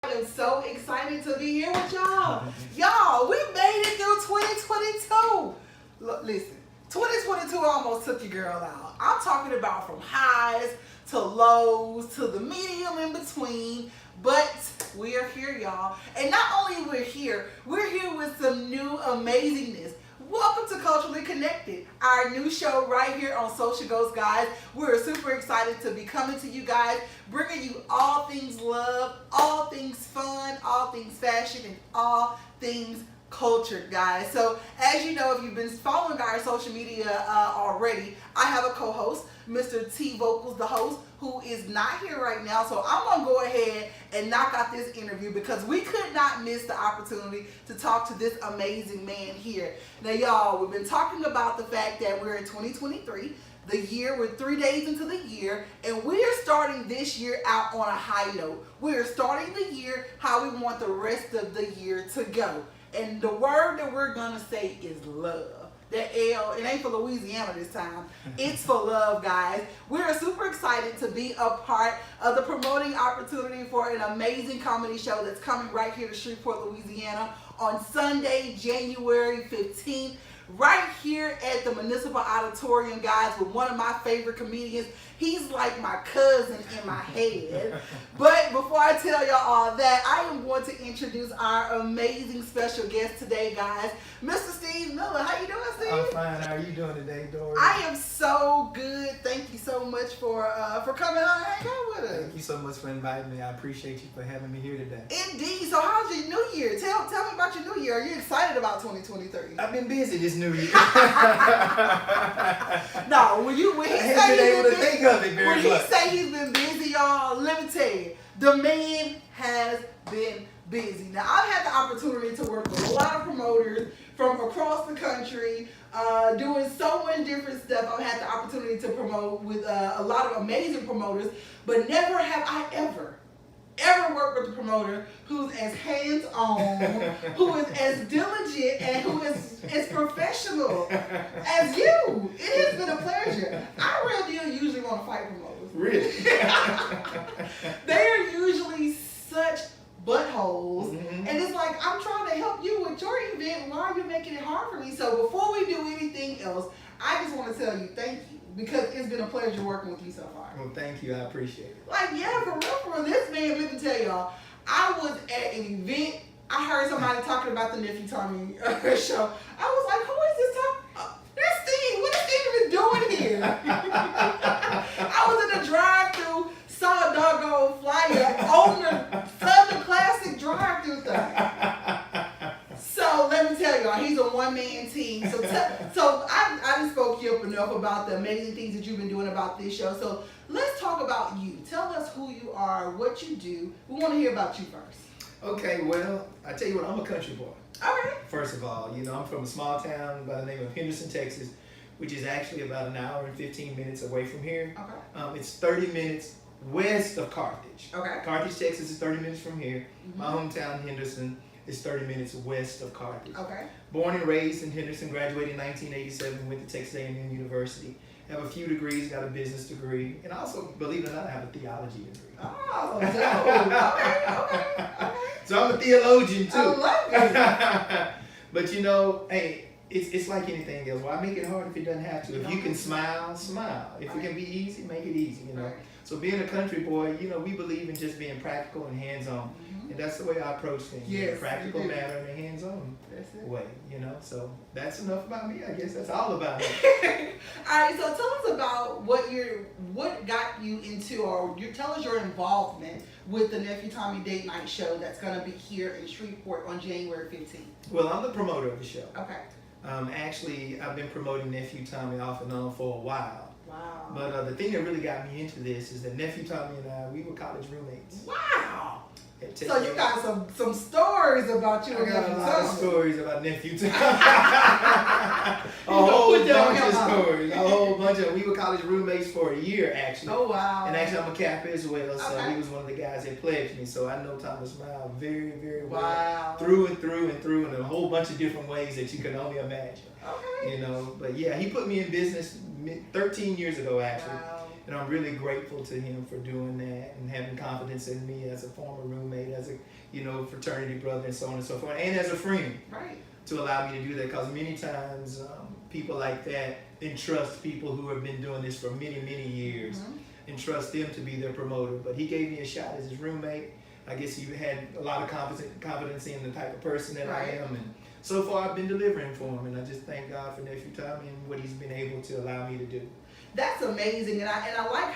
I am so excited to be here with y'all. Y'all, we made it through 2022. Look, listen, 2022 almost took your girl out. I'm talking about from highs to lows to the medium in between. But we are here, y'all. And not only we're here with some new amazingness. Welcome to Culturally Connected, our new show right here on Social Ghost, guys. We're super excited to be coming to you guys, bringing you all things love, all things fun, all things fashion, and all things culture, guys. So as you know, if you've been following our social media already, I have a co-host, Mr. T Vocals, the host, who is not here right now. So I'm going to go ahead and knock out this interview because we could not miss the opportunity to talk to this amazing man here. Now, y'all, we've been talking about the fact that we're in 2023. The year, we're 3 days into the year, and we're starting this year out on a high note. We're starting the year how we want the rest of the year to go. And the word that we're going to say is love. That L, it ain't for Louisiana this time. It's for love, guys. We're super excited to be a part of the promoting opportunity for an amazing comedy show that's coming right here to Shreveport, Louisiana on Sunday, January 15th. Right here at the Municipal Auditorium, guys, with one of my favorite comedians. He's like my cousin in my head. But before I tell y'all all that, I am going to introduce our amazing special guest today, guys. Mr. Steve Miller. How you doing, Steve? I'm fine. How are you doing today, Dory? I am so good. Thank you so much for coming on and hanging out with us. Thank you so much for inviting me. I appreciate you for having me here today. Indeed. So how's your new year? Tell me about your new year. Are you excited about 2023? I've been busy this new year. No, when he I haven't been able to think of it very much. He say he's been busy, y'all, let me tell you, the man has been busy. Now, I've had the opportunity to work with a lot of promoters from across the country, doing so much different stuff. I've had the opportunity to promote with a lot of amazing promoters, but never have I ever worked with a promoter who's as hands-on, who is as diligent, and who is as professional as you. It has been a pleasure. I really usually want to fight promoters. Really? They are usually such buttholes, Mm-hmm. and it's like, I'm trying to help you with your event. Why are you making it hard for me? So before we do anything else, I just want to tell you thank you, because it's been a pleasure working with you so far. Well, thank you. I appreciate it. Like, yeah, for real, this man, let me tell y'all, I was at an event, I heard somebody talking about the Nephew Tommy show. I was like, who is this talking? That's Steve. What is Steve even doing here? I was in the drive-thru, saw a doggone flyer on the Southern Classic drive-thru thing. So let me tell y'all, he's a one-man team. So I just spoke you up enough about the amazing things that you've been doing about this show. So let's talk about you. Tell us who you are, what you do. We want to hear about you first. Okay, well, I tell you what, I'm a country boy. All right. First of all, I'm from a small town by the name of Henderson, Texas, which is actually about an hour and 15 minutes away from here. Okay. It's 30 minutes west of Carthage. Okay. Carthage, Texas is 30 minutes from here. Mm-hmm. My hometown, Henderson, is 30 minutes west of Carthage. Okay. Born and raised in Henderson, graduated in 1987, went to Texas A&M University. Have a few degrees, got a business degree, and also, believe it or not, I have a theology degree. Oh, dope. Okay. So I'm a theologian too. I love it. But hey, it's like anything else. Why make it hard if it doesn't have to? If you can smile, smile. If it can be easy, make it easy, Right. So being a country boy, we believe in just being practical and hands-on. Mm-hmm. And that's the way I approach things. Yes, in a practical you do. manner and a hands-on That's it. way, So that's enough about me. I guess that's all about it. All right, so tell us about what got you into, or tell us your involvement with the Nephew Tommy Date Night show that's going to be here in Shreveport on January 15th. Well, I'm the promoter of the show. Okay. Actually, I've been promoting Nephew Tommy off and on for a while. Wow. But the thing that really got me into this is that Nephew Tommy and I, we were college roommates. Wow. at So you got some stories about you I and got a Nephew lot of Tommy. stories about Nephew Tommy. A whole bunch of stories. A whole bunch of. We were college roommates for a year actually. Oh wow. And actually, I'm a Kappa as well, so Okay. he was one of the guys that pledged me. So I know Thomas Miles very, very well, Wow. through and through and through, in a whole bunch of different ways that you could only imagine. Okay. You know, but yeah, he put me in business 13 years ago actually. Wow. And I'm really grateful to him for doing that and having confidence in me as a former roommate, as a fraternity brother, and so on and so forth, and as a friend. Right. To allow me to do that, because many times people like that entrust people who have been doing this for many, many years, and trust them to be their promoter. But he gave me a shot as his roommate. I guess he had a lot of confidence in the type of person that I am, and so far I've been delivering for him, and I just thank God for Nephew Tommy and what he's been able to allow me to do. That's amazing, and I like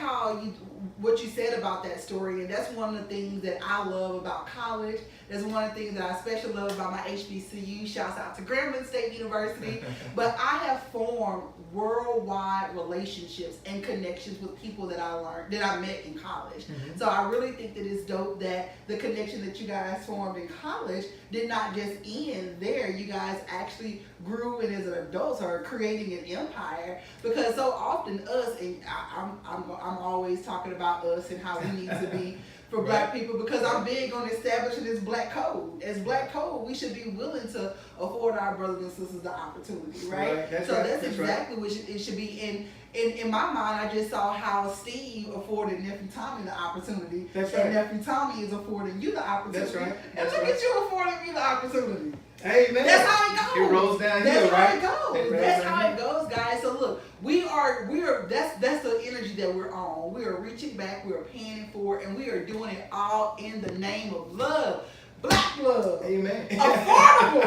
what you said about that story, and that's one of the things that I love about college. That's one of the things that I especially love about my HBCU. Shouts out to Grambling State University. But I have formed worldwide relationships and connections with people that I met in college. So I really think that it's dope that the connection that you guys formed in college did not just end there. You guys actually grew, and as adults are creating an empire, because so often us, and I'm always talking about us and how we need to be for Black people, because I'm big on establishing this Black code. As Black code, we should be willing to afford our brothers and sisters the opportunity, right? That's exactly what it should be. In my mind, I just saw how Steve afforded Nephew Tommy the opportunity, and Nephew Tommy is affording you the opportunity. And look at you affording me the opportunity. Hey man, that's how it goes. It rolls down here, right? That's how it goes, guys. So look, we are that's the energy that we're on. We are reaching back, we are paying it forward, and we are doing it all in the name of love. Black love. Amen. Affordable.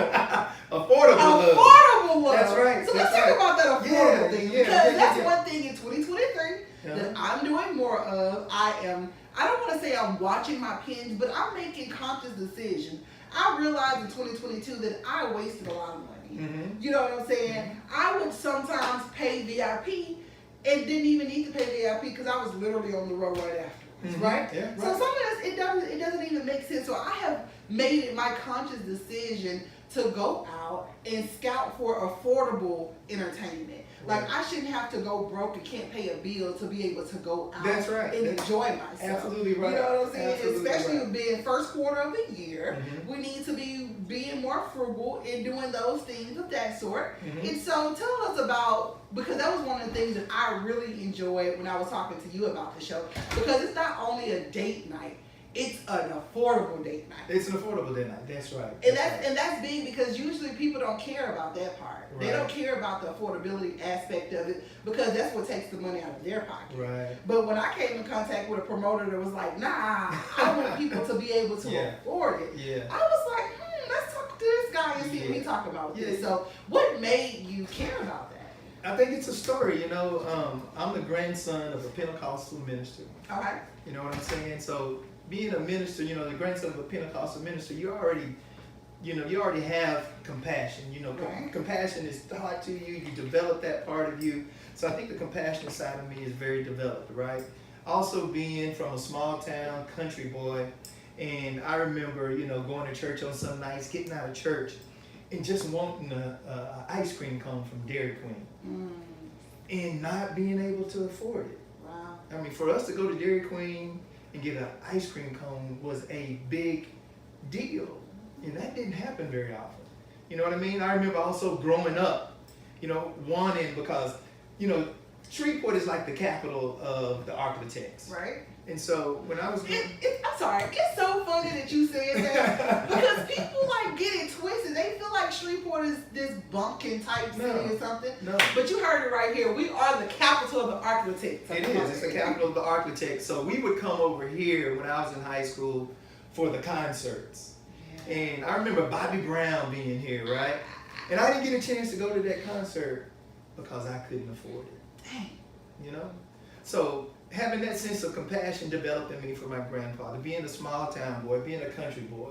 Affordable love. That's right. So let's talk about that affordable thing. Because that's one thing in 2023 that I'm doing more of. I don't want to say I'm watching my pins, but I'm making conscious decisions. I realized in 2022 that I wasted a lot of money. You know what I'm saying? I would sometimes pay VIP and didn't even need to pay VIP because I was literally on the road right afterwards, right? Yeah, right? So some of this, it doesn't even make sense. So I have made it my conscious decision to go out and scout for affordable entertainment. Like, I shouldn't have to go broke and can't pay a bill to be able to go out and enjoy myself. Absolutely right. You know what I'm saying? Absolutely Especially right. being first quarter of the year, we need to be being more frugal in doing those things of that sort. And so tell us about, because that was one of the things that I really enjoyed when I was talking to you about the show, because it's not only a date night, it's an affordable date night. It's an affordable date night. That's right. And that's big, because usually people don't care about that part. They don't care about the affordability aspect of it, because that's what takes the money out of their pocket. Right. But when I came in contact with a promoter that was like, nah, I want people to be able to afford it. I was like, let's talk to this guy and see what he talking about with this. So what made you care about that? I think it's a story. You know, I'm the grandson of a Pentecostal minister. All right. You know what I'm saying? So being a minister, you know, the grandson of a Pentecostal minister, you already have compassion. You know, compassion is taught to you. You develop that part of you. So I think the compassionate side of me is very developed, right? Also being from a small town country boy, and I remember, you know, going to church on some nights, getting out of church, and just wanting a ice cream cone from Dairy Queen, and not being able to afford it. Wow. I mean, for us to go to Dairy Queen and get an ice cream cone was a big deal. And that didn't happen very often. You know what I mean? I remember also growing up, you know, wanting, because, you know, Shreveport is like the capital of the architects. Right. And so when I was I'm sorry, it's so funny that you said that, because people like get it twisted. They feel like Shreveport is this bumpkin type city or something. No. But you heard it right here. We are the capital of the architects. It is. It's the capital of the architects. So we would come over here when I was in high school for the concerts. And I remember Bobby Brown being here, right? And I didn't get a chance to go to that concert because I couldn't afford it. Dang. You know? So having that sense of compassion developed in me for my grandfather, being a small town boy, being a country boy,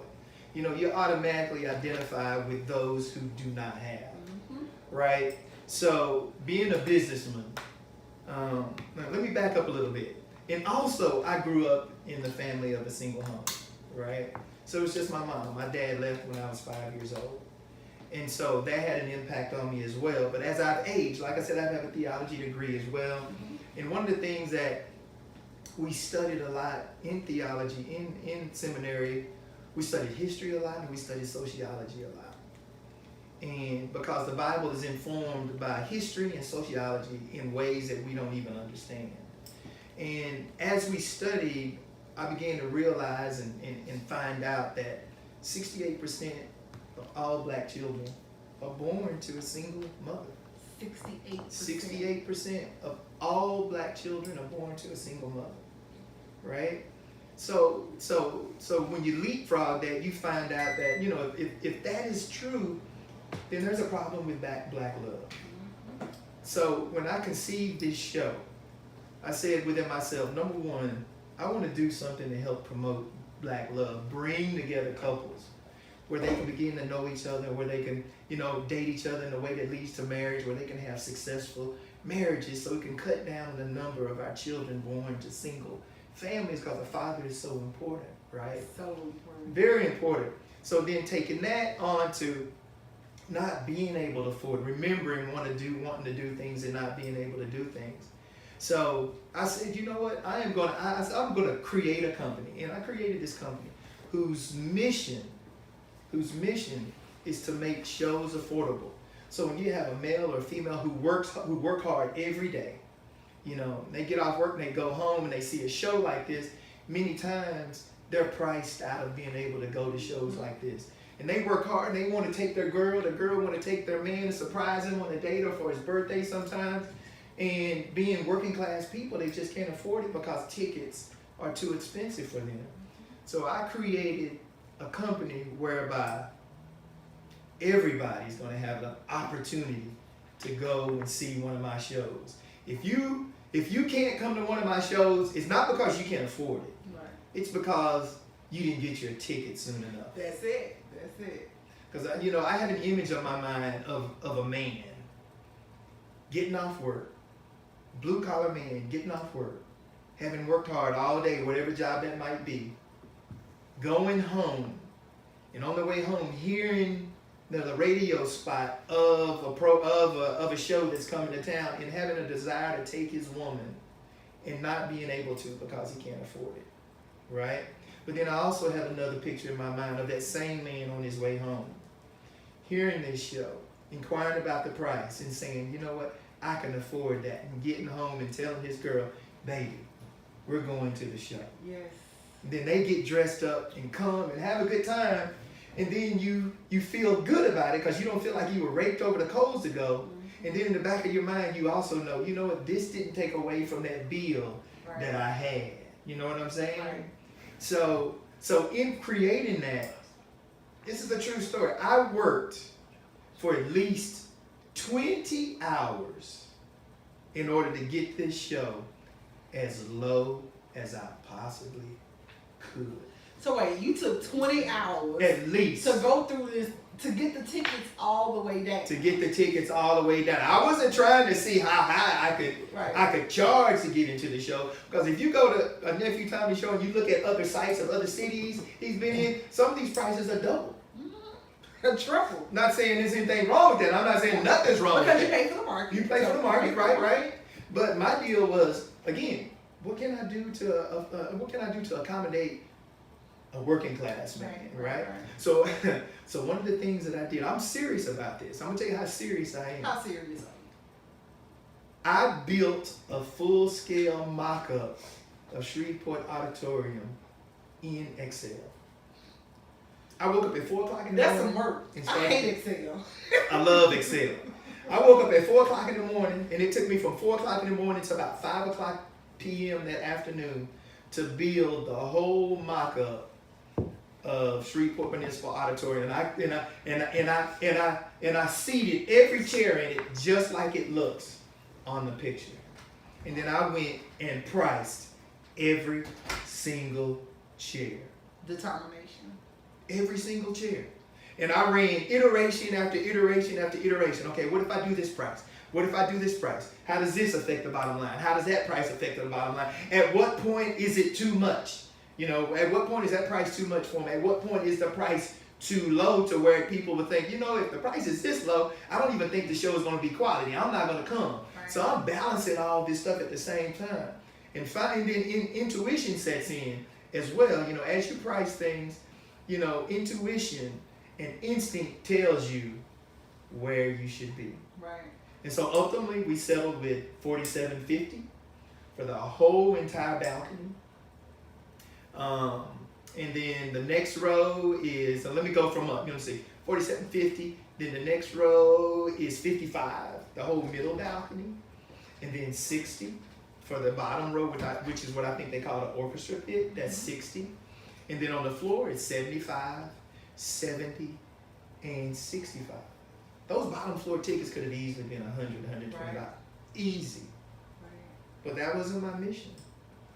you know, you automatically identify with those who do not have, right? So being a businessman, now let me back up a little bit. And also, I grew up in the family of a single home, right? So it's just my mom. My dad left when I was 5 years old. And so that had an impact on me as well. But as I've aged, like I said, I have a theology degree as well. And one of the things that we studied a lot in theology, in seminary, we studied history a lot and we studied sociology a lot. And because the Bible is informed by history and sociology in ways that we don't even understand. And as we studied, I began to realize and find out that 68% of all black children are born to a single mother. 68%. 68% of all black children are born to a single mother, right? So when you leapfrog that, you find out that, you know, if that is true, then there's a problem with black love. So when I conceived this show, I said within myself, number one, I want to do something to help promote black love, bring together couples where they can begin to know each other, where they can, you know, date each other in a way that leads to marriage, where they can have successful marriages, so we can cut down the number of our children born to single families, because the father is so important, right? So important. Very important. So then taking that on to not being able to afford, remembering wanting to do things and not being able to do things. So I said, you know what? I'm gonna create a company, and I created this company whose mission is to make shows affordable. So when you have a male or a female who work hard every day, you know, they get off work and they go home and they see a show like this, many times they're priced out of being able to go to shows like this. And they work hard and they want to take their girl, the girl want to take their man and surprise him on a date or for his birthday sometimes. And being working class people, they just can't afford it because tickets are too expensive for them. So I created a company whereby everybody's going to have an opportunity to go and see one of my shows. If you can't come to one of my shows, it's not because you can't afford it. Right. It's because you didn't get your ticket soon enough. That's it. That's it. Because, you know, I had an image on my mind of a man getting off work, blue collar man getting off work, having worked hard all day, whatever job that might be, going home, and on the way home hearing the radio spot of a show that's coming to town, and having a desire to take his woman and not being able to because he can't afford it, right? But then I also have another picture in my mind of that same man on his way home, hearing this show, inquiring about the price and saying, you know what, I can afford that, and getting home and telling his girl, baby, we're going to the show. Yes. And then they get dressed up and come and have a good time, and then you feel good about it because you don't feel like you were raked over the coals to go. Mm-hmm. And then in the back of your mind, you also know, you know what, this didn't take away from that bill that I had. You know what I'm saying? Right. So in creating that, this is a true story. I worked for at least 20 hours in order to get this show as low as I possibly could. So wait, you took 20 hours at least to go through this, to get the tickets all the way down. To get the tickets all the way down. I wasn't trying to see how high I could charge to get into the show. Because if you go to a Nephew Tommy show and you look at other sites of other cities he's been in, some of these prices are double. A triple. Not saying there's anything wrong with that. I'm not saying nothing's wrong with that. Because you pay for the market. You pay for the market, right? But my deal was, again, what can I do to accommodate a working class man, right? So one of the things that I did, I'm serious about this. I'm gonna tell you how serious I am. How serious are you? I built a full-scale mock-up of Shreveport Auditorium in Excel. I woke up at 4 o'clock in the morning. That's some work. I hate Excel. I love Excel. I woke up at 4 o'clock in the morning, and it took me from 4 o'clock in the morning to about 5 o'clock p.m. that afternoon to build the whole mock-up of Shreveport Municipal Auditorium. And I seated every chair in it just like it looks on the picture. And then I went and priced every single chair. Determination. Every single chair. And I ran iteration after iteration after iteration. Okay, what if I do this price? What if I do this price? How does this affect the bottom line? How does that price affect the bottom line? At what point is it too much? You know, at what point is that price too much for me? At what point is the price too low to where people would think, you know, if the price is this low, I don't even think the show is going to be quality. I'm not going to come. Right. So I'm balancing all this stuff at the same time. And finally, then intuition sets in as well. You know, as you price things, you know, intuition and instinct tells you where you should be. Right. And so ultimately we settled with $47.50 for the whole entire balcony. And then the next row is, let me go from up, you know, see, 4750. Then the next row is 55, the whole middle balcony. And then 60 for the bottom row, which is what I think they call the orchestra pit. That's 60. And then on the floor, it's 75, 70, and 65. Those bottom floor tickets could have easily been 100, 120. Right. Easy. Right. But that wasn't my mission.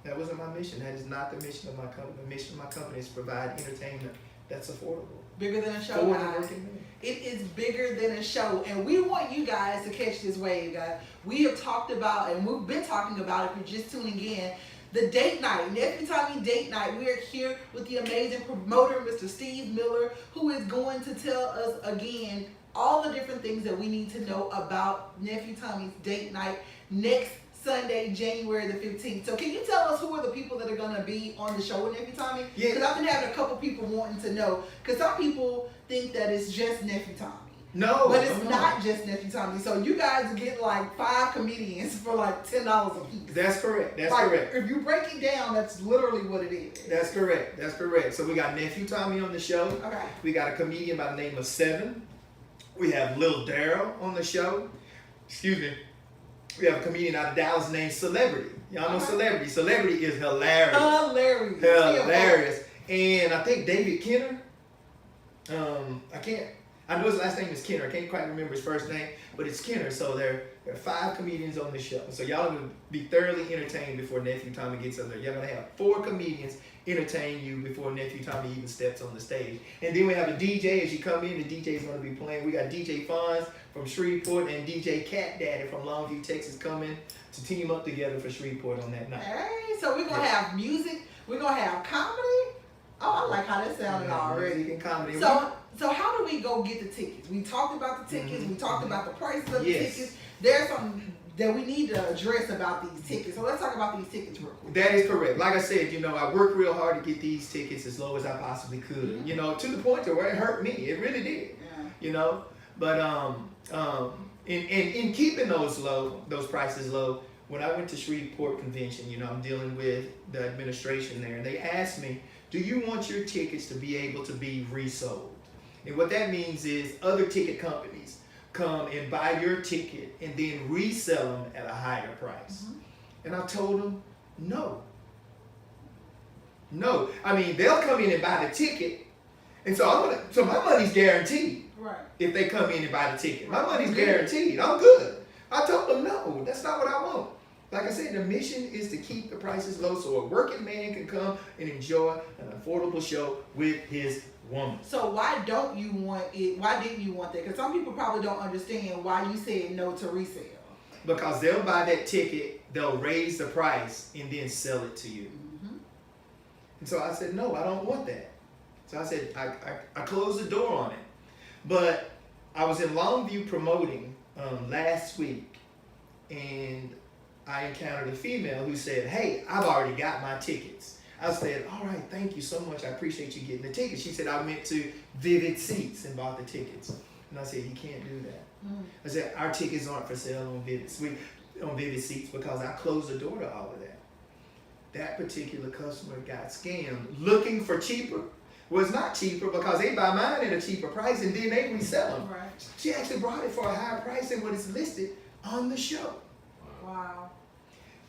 That wasn't my mission. That is not the mission of my company. The mission of my company is to provide entertainment that's affordable. Bigger than a show, For the guys. working man. It is bigger than a show, and we want you guys to catch this wave, guys. We have talked about, and we've been talking about, if you're just tuning in, the date night, Nephew Tommy Date Night. We are here with the amazing promoter, Mr. Steve Miller, who is going to tell us again all the different things that we need to know about Nephew Tommy's Date Night next Sunday, January the 15th. So can you tell us who are the people that are going to be on the show with Nephew Tommy? Yeah. Because I've been having a couple people wanting to know. Because some people think that it's just Nephew Tommy. No. But it's no. not just Nephew Tommy. So you guys get like 5 comedians for like $10 a piece. That's correct. That's Like, correct. if you break it down, that's literally what it is. That's correct. That's correct. So we got Nephew Tommy on the show. Okay. We got a comedian by the name of Seven. We have Lil Daryl on the show. Excuse me. We have a comedian out of Dallas named Celebrity. Y'all know Celebrity. Celebrity is hilarious. Hilarious. Hilarious. And I think David Kenner. I know his last name is Kenner. I can't quite remember his first name, but it's Kenner. So there are 5 comedians on the show. So y'all are going to be thoroughly entertained before Nephew Tommy gets up there. Y'all going to have 4 comedians entertain you before Nephew Tommy even steps on the stage. And then we have a DJ. As you come in, the DJ is going to be playing. We got DJ Fonz from Shreveport and DJ Cat Daddy from Longview, Texas coming to team up together for Shreveport on that night. Hey, so we're going to have music. We're going to have comedy. Oh, I like how that sounded already. Music and comedy. So how do we go get the tickets? We talked about the tickets. Mhm. We talked about the prices of the Yes. tickets. There's something that we need to address about these tickets. So let's talk about these tickets real quick. That is correct. Like I said, you know, I worked real hard to get these tickets as low as I possibly could. Mhm. You know, to the point to where it hurt me. It really did. Yeah. You know, but in keeping those prices low, when I went to Shreveport Convention, you know, I'm dealing with the administration there, and they asked me, do you want your tickets to be able to be resold? And what that means is other ticket companies come and buy your ticket and then resell them at a higher price. Mhm. And I told them, no. No. I mean, they'll come in and buy the ticket, and so my money's guaranteed. Right. If they come in and buy the ticket. My Right. money's Good. guaranteed. I'm good. I told them, no, that's not what I want. Like I said, the mission is to keep the prices low so a working man can come and enjoy an affordable show with his woman. So why don't you want it? Why didn't you want that? Because some people probably don't understand why you said no to resale. Because they'll buy that ticket, they'll raise the price, and then sell it to you. Mm-hmm. And so I said, no, I don't want that. So I said, I closed the door on it. But I was in Longview promoting last week, and I encountered a female who said, hey, I've already got my tickets. I said, all right, thank you so much. I appreciate you getting the tickets. She said, I went to Vivid Seats and bought the tickets. And I said, you can't do that. Mm. I said, our tickets aren't for sale on Vivid Seats because I closed the door to all of that. That particular customer got scammed looking for cheaper. Well, it's not cheaper because they buy mine at a cheaper price and then they resell them. Right. She actually brought it for a higher price than what is listed on the show. Wow.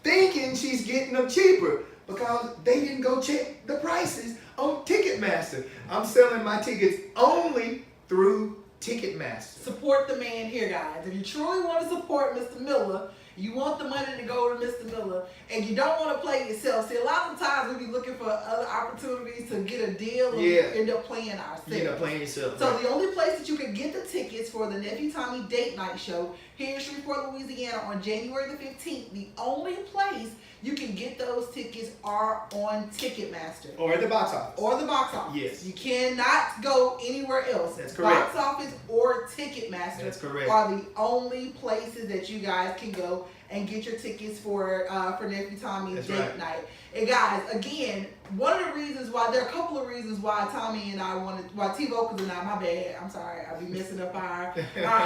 Thinking she's getting them cheaper because they didn't go check the prices on Ticketmaster. I'm selling my tickets only through Ticketmaster. Support the man here, guys. If you truly want to support Mr. Miller, you want the money to go to Mr. Miller, and you don't want to play yourself. See, a lot of times we be looking for other opportunities to get a deal, and we end up playing ourselves. You end up playing yourself. So right? the only place that you can get the tickets for the Nephew Tommy Date Night show here in Shreveport, Louisiana on January the 15th, the only place you can get those tickets are on Ticketmaster. Or at the box office. Or the box office. Yes. You cannot go anywhere else. That's correct. Box office or Ticketmaster That's correct. are the only places that you guys can go and get your tickets for Nephew Tommy's Date Night. And guys, again, one of the reasons why, there are a couple of reasons why Tommy and I why T-Vocals and I, my bad, I'm sorry, I'll be messing up our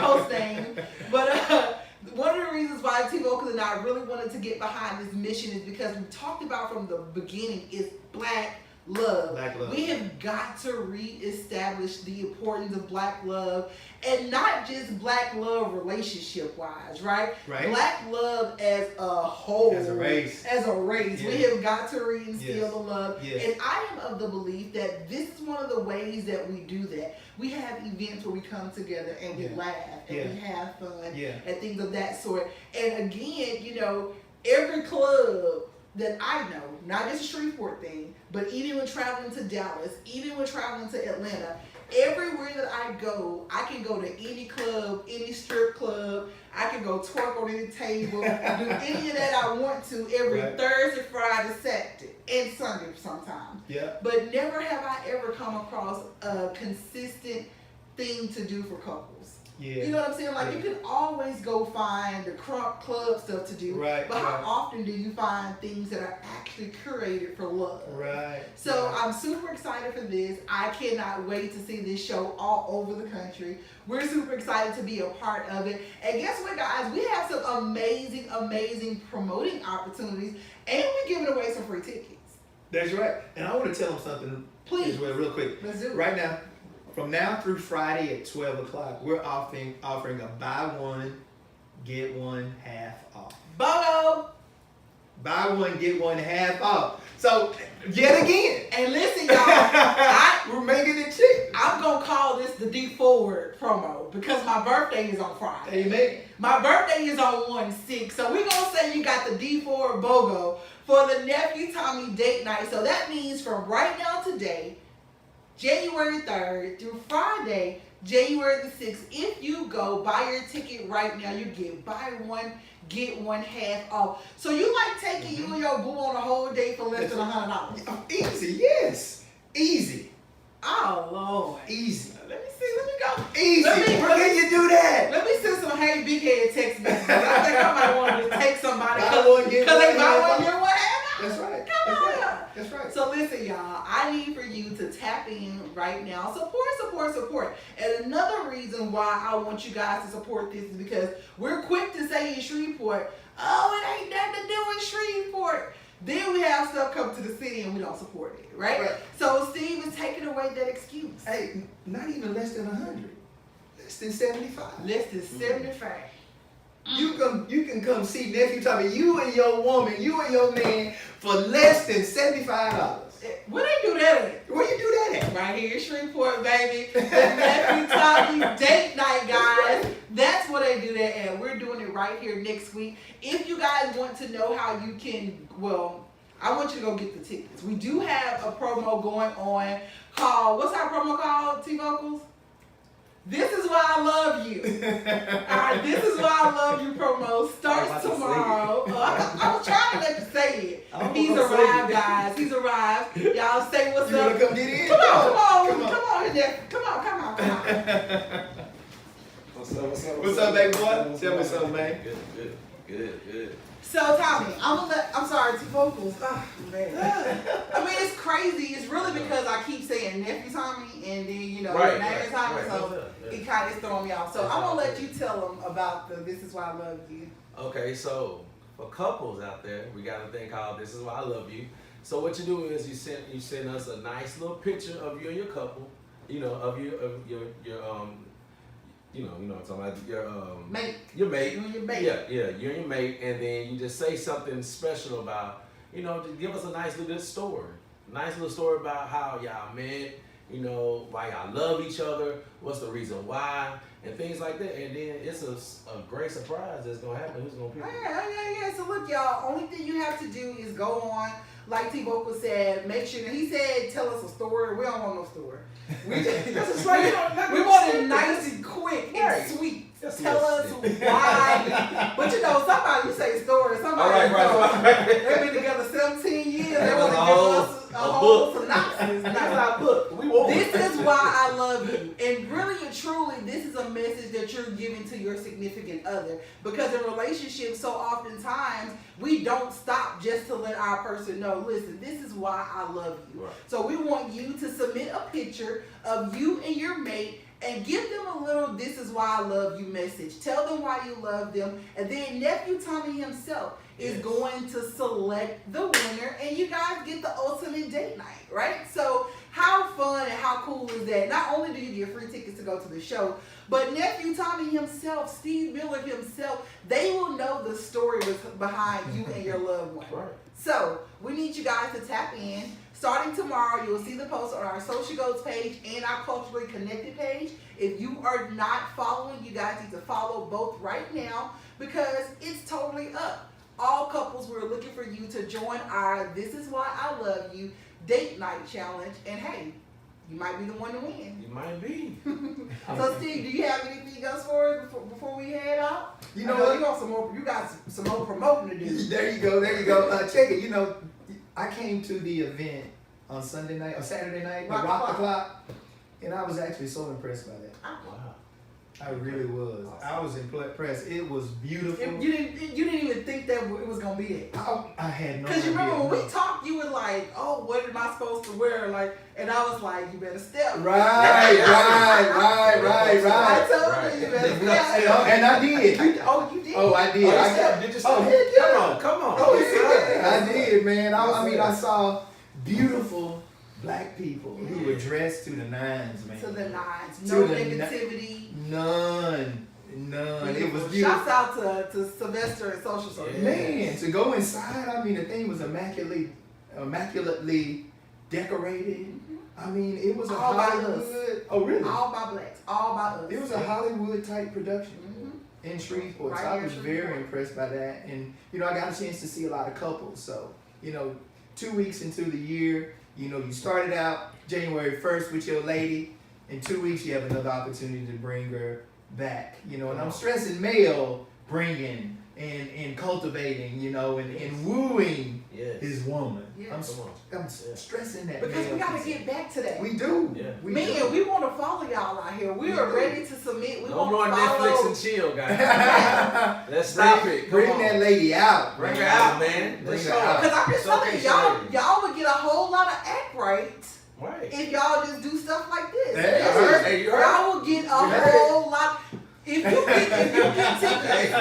host name. But One of the reasons why T-Vocal and I really wanted to get behind this mission is because we talked about from the beginning is black love. Black love. We have got to reestablish the importance of black love, and not just black love relationship wise, right? Right. Black love as a whole. As a race. As a race. Yeah. We have got to reinstill Yes. the love. Yes. And I am of the belief that this is one of the ways that we do that. We have events where we come together and we Yeah. laugh and Yeah. we have fun Yeah. and things of that sort. And again, you know, every club that I know, not just a Shreveport thing, but even when traveling to Dallas, even when traveling to Atlanta, everywhere that I go, I can go to any club, any strip club. I can go twerk on any table, do any of that I want to every Right. Thursday, Friday, Saturday, and Sunday sometimes. Yeah. But never have I ever come across a consistent thing to do for couples. Yeah. You know what I'm saying? Like, Yeah. you can always go find the club stuff to do. Right, But how right. often do you find things that are actually curated for love? Right. So right. I'm super excited for this. I cannot wait to see this show all over the country. We're super excited to be a part of it. And guess what, guys? We have some amazing, amazing promoting opportunities, and we're giving away some free tickets. That's right. And I want to tell them something. Please. As well, real quick. Let's do it. Right now, from now through Friday at 12 o'clock, we're offering a buy one, get one half off. Bono! Buy one, get one half off. So, yet again, And listen, y'all, we're making it cheap. I'm going to call this the D.Ford promo because my birthday is on Friday. Amen. My birthday is on 1/6, so we're going to say you got the D.Ford BOGO for the Nephew Tommy date night. So that means from right now today, January 3rd through Friday, January the 6th, if you go buy your ticket right now, you get buy one, get one half off. So you like taking you and your boo on a whole date for less than $100. Easy, yes. Easy. Oh, Lord. Easy. Let me see, let me go. Easy. Where can you do that? Let me send some hey big head text messages. I think I might want to take somebody Buy one, get because they one buy half one, off. get one half off. That's right. Come That's on. right. That's right. So listen, y'all, I need for you to tap in right now. Support, support, support. And another reason why I want you guys to support this is because we're quick to say in Shreveport, oh, it ain't nothing to do in Shreveport. Then we have stuff come to the city and we don't support it, right? Right. So Steve is taking away that excuse. Hey, not even less than 100. Less than 75. Less than 75. You can come see Nephew Tommy, you and your woman, you and your man for less than $75. Where they do that at? Where you do that at? Right here in Shreveport, baby. The Nephew Tommy date night, guys. That's where they do that at. We're doing it right here next week. If you guys want to know how you can, well, I want you to go get the tickets. We do have a promo going on called, what's our promo called, T-Vocals? This is why I love you. All right, this is why I love you promo starts tomorrow. I was trying to let you say it. He's arrived, guys. He's arrived. Y'all say what's You up. wanna come get in? Come on. Come on. Come on. What's up, baby boy? Tell me something, man. Good. So Tommy, I'm sorry, T-Vocals. Oh, man. I mean, it's crazy. It's really because I keep saying Nephew Tommy and then, you know, Right, your name is Tommy, right. so it kind of throwing me off. So I'm going to let you tell them about the This Is Why I Love You. Okay, so for couples out there, we got a thing called "This Is Why I Love You." So what you do is you send us a nice little picture of you and your couple, you know, of your you know what I'm talking about, Mate. your mate. You and your mate. Yeah, you and your mate, and then you just say something special about, you know, just give us a nice little story about how y'all met, you know, why y'all love each other, what's the reason why, and things like that. And then it's a great surprise that's gonna happen. Who's gonna pick it? Yeah. So look, y'all, only thing you have to do is go on, like T-Vocal said, make sure, he said, tell us a story. We don't want no story. We just, we want it nice and quick and sweet. That's Tell us why. But you know, somebody, you say story, somebody, Right. they've been together 17 years. They That want was to a give whole- us a a whole book. synopsis. That's our book. We want This it. is why I love you. And really and truly, this is a message that you're giving to your significant other. Because in relationships, so oftentimes, we don't stop just to let our person know, listen, this is why I love you. Right. So we want you to submit a picture of you and your mate and give them a little "This is why I love you" message. Tell them why you love them, and then nephew Tommy himself is going to select the winner, and you guys get the ultimate date night, right? So how fun and how cool is that? Not only do you get free tickets to go to the show, but nephew Tommy himself, Steve Miller himself, they will know the story behind you and your loved one. Right. So we need you guys to tap in. Starting tomorrow, you'll see the post on our Social Goals page and our Culturally Connected page. If you are not following, you guys need to follow both right now because it's totally up. All couples, we're looking for you to join our "This is why I love you" date night challenge. And hey, you might be the one to win. You might be. So Steve, do you have anything else for us before we head out? You know what? You got some more. You got some more promoting to do. There you go. There you go. Check it. You know, I came to the event on Sunday night or Saturday night, the Rock the Clock, and I was actually so impressed by that. Wow. I really was. I was impressed. It was beautiful. You didn't even think that it was gonna be that. I had no idea. Because you remember when we talked, you were like, "Oh, what am I supposed to wear?" Like, and I was like, "You better step." Right. I told you, you better step. And I did. You did. Oh, I did. Did you step? Oh, heck yeah. Come on. Oh, yeah. I did, man. I mean, I saw beautiful black people who were dressed to the nines, man. To the nines. To No the negativity. None. It was beautiful. Shouts out to Sylvester and Social Circle. Yeah. Man, to go inside, I mean, the thing was immaculately decorated. I mean, it was a All by Hollywood. Oh, really? All by blacks. All by us. It was a Hollywood type production in Shreveport. So Right I here was in very Shreveport. impressed by that. And, you know, I got a chance to see a lot of couples. So, you know, 2 weeks into the year, you know, you started out January 1st with your lady. In 2 weeks, you have another opportunity to bring her back. You know, and I'm stressing male bringing and cultivating, you know, and wooing his woman. Yes. I'm stressing that. Because male we got to piece. get back to that. We do. Yeah. We Man, do. we want to follow y'all out here. We are ready to submit. We No want more to follow. Netflix and chill, guys. Let's stop it. Come Bring on. that lady out. Bring her out, man. Bring Let's her show out. Because I'm just telling you, Showcase y'all would get a whole lot of act right Right. if y'all just do stuff like this. Hey, Yes, I heard. sir. Hey, you heard? Y'all will get a whole lot. If you get tickets,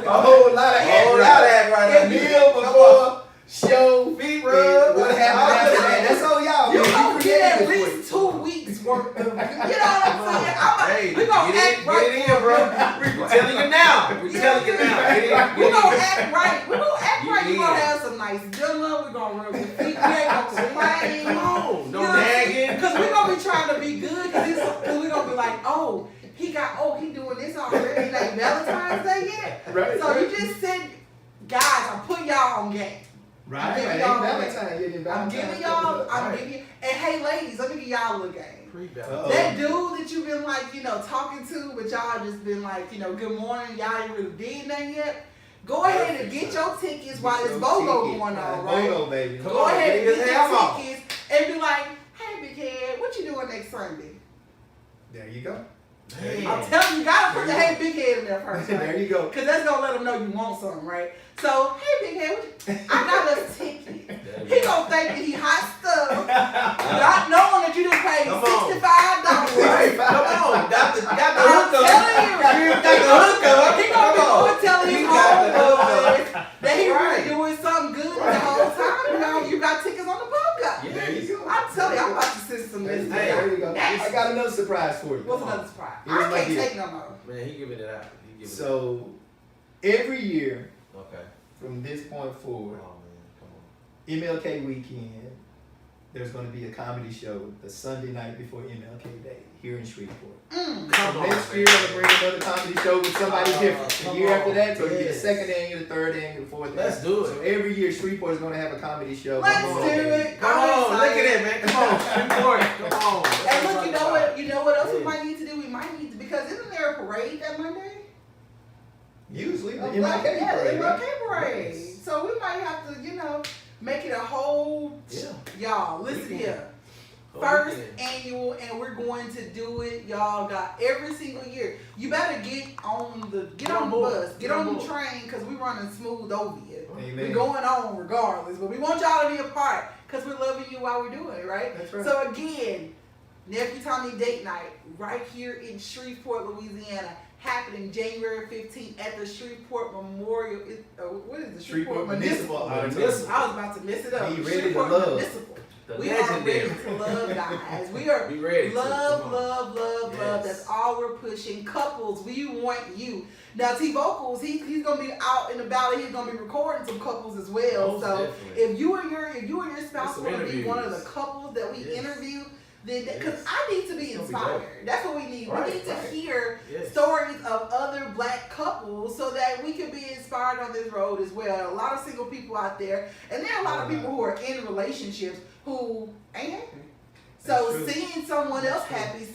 A whole lot of act right A meal before show. Feet rub. What happened after that? That's all y'all. you man. gonna We get at creative least 2 weeks worth of, you know what I'm saying? Hey, We gonna get act in, right. get in, bro. We're telling you now. We're telling you now. Get in, We get gonna in. act right. We gonna act right. You Yeah. gonna have some nice dinner. We gonna rub your feet. We ain't gonna complain. Come on. You No know, nagging. Cause we gonna be trying to be good. Cause we gonna be like, oh, he doing this already. Like Valentine's Day yet. Right. So you just said, guys, I'm putting y'all on game. Right. giving Ain't y'all- Valentine's yet. I'm Valentine's giving Day. y'all. I'm Right. giving you. And hey, ladies, let me give y'all a little game. Uh-oh. That dude that you've been like, talking to, but y'all just been like, good morning, y'all ain't really did nothing yet. Go ahead and get your tickets while this BOGO going on, right? BOGO, baby. Come Go on, ahead and get get his your ham on. tickets and be like, hey, big head, what you doing next Sunday? There you go. Man. I'm telling you, you gotta put the There you hey, big head in there first, There right? you go. Because that's gonna let them know you want something, right? So, hey, big head, I got us tickets. He gonna think that he hot stuff, not knowing that you just paid Come on. $65. Right. Come on. Got the I'm hookup. telling you. Got the hookup. He gonna be Come on. going telling his He got the homeboys hookup. that he Right. really doing something good the whole time. You got tickets on the BOGO. Yeah. There you go. I'm telling you, I'm about to send some There messages. you go. I got another surprise for you. What's another surprise? Here's I my can't deal. take no more. Man, he giving it out. He giving So, every year it out. Okay. from this point Come forward, on, man. Come on. MLK weekend, there's going to be a comedy show the Sunday night before MLK Day here in Shreveport. Come on, Next man. year, I'm going to bring another comedy show with somebody different. The come year after on. that, it's going to be the Yes. second annual, the third annual, the fourth Let's annual. do it. So every year, Shreveport is going to have a comedy show. Let's Come on, do baby. it. Come I'm on, look excited. at it, man. Come on, Shreveport. Come on. And look, you know what else we Yeah. might need to do? We might need to, because isn't there a parade that Monday? Usually, the A MLK black- yeah, the parade, right? MLK parade. Yes. So we might have to, make it a whole. Yeah. Y'all, listen Weekend. here. Whole First weekend. annual, and we're going to do it. Y'all got every single year. You better get on the board. bus, get Get on on the board. train, because we're running smooth over here. Amen. We're going on regardless, but we want y'all to be a part because we're loving you while we're doing it, right? That's right. So again, Nephew Tommy Date Night right here in Shreveport, Louisiana, happening January 15th at the Shreveport Memorial. What is the Shreveport Municipal Auditorium. I was about to mess it up. Be ready to Shreveport love. Municipal. The We are legendary. ready to love, guys. We are Be ready to. love, Come on. love, love, love. Yes. That's all we're pushing. Couples, we want you. Now T Vocals, he's gonna be out and about, and he's gonna be recording some couples as well. Most So definitely. if you and your spouse Some want to be one of the interviews. couples that we Yes. interview, then because Yes. I need to be It's gonna be inspired. That's what we need. Right, We need to right. hear Yes. stories of other black couples so that we can be inspired on this road as well. A lot of single people out there, and there are a lot of people who are in relationships who ain't happy. So That's true. seeing someone else That's true. happy,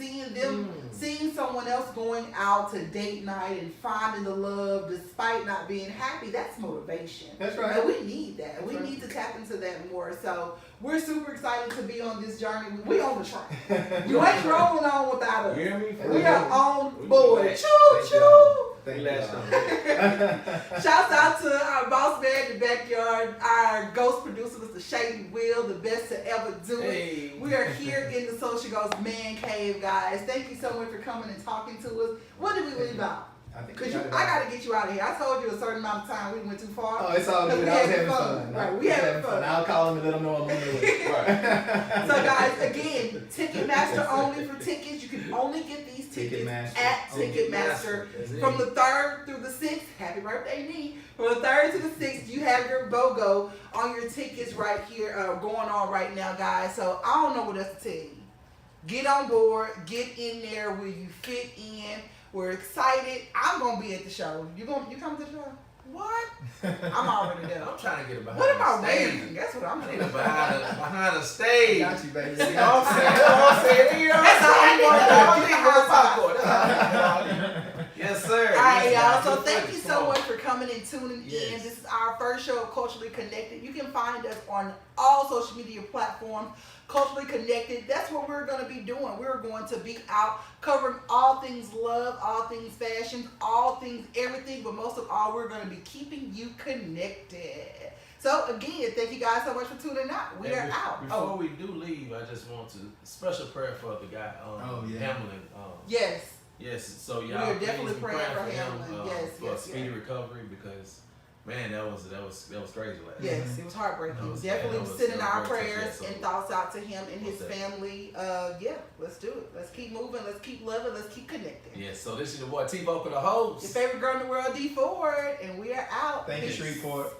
seeing someone else going out to date night and finding the love despite not being happy, that's motivation. That's right. And we need that. That's We right. need to tap into that more. So we're super excited to be on this journey. We on the train. You ain't rolling on without us. You hear me? We are on We board. relax. Choo Thank choo. y'all. Thank Relax y'all. Shouts out to our boss man in the backyard, our ghost producer, Mr. Shady Will, the best to ever do it. Hey. We are here in the Social Ghost Man Cave, guys. Thank you so much for coming and talking to us. What did we leave out? I think Because we got it I all. got to get you out of here. I told you a certain amount of time we went too far. Oh, it's all good. We I was having having fun. fun. Right, we having fun. I'll call him and let him know I'm on the way. Right. So guys, again, Ticketmaster only for tickets. You can only get these tickets Ticketmaster. at Only. Ticketmaster. That's it. From the 3rd through the 6th, happy birthday, me. From the 3rd to the 6th, you have your BOGO on your tickets right here, going on right now, guys. So I don't know what else to tell you. Get on board, get in there where you fit in. We're excited. I'm gonna be at the show. You come to the show? What? I'm already there. I'm trying to get behind What am I the stage. wearing? That's what I'm I doing. need to behind the stage. Got you, baby. You know what I'm saying? You know what I'm saying? You know what That's all I'm you want to saying? do. I need more popcorn. That's all I need. Yes, sir. All right, Yes, y'all. sir. So thank you so much for coming and tuning in. Yes. This is our first show of Culturally Connected. You can find us on all social media platforms. Culturally Connected. That's what we're going to be doing. We're going to be out covering all things love, all things fashion, all things everything. But most of all, we're going to be keeping you connected. So again, thank you guys so much for tuning out. We are out. Before we do leave, I just want to special prayer for the guy, Hamlin. Yes. Yes, so We y'all are definitely please be praying for him Hamlin. Yes, for yes, a speedy yes. recovery because man, that was crazy last night. Yes, it was heartbreaking. That was- Definitely that was- sending that our was very prayers touching, and so- thoughts out to him and his Most family. Yeah, let's do it. Let's keep moving. Let's keep loving. Let's keep connecting. Yes, so this is your boy T-Vocal the host. Your favorite girl in the world, D.Ford, and we are out. Thank you, Peace. Shreveport.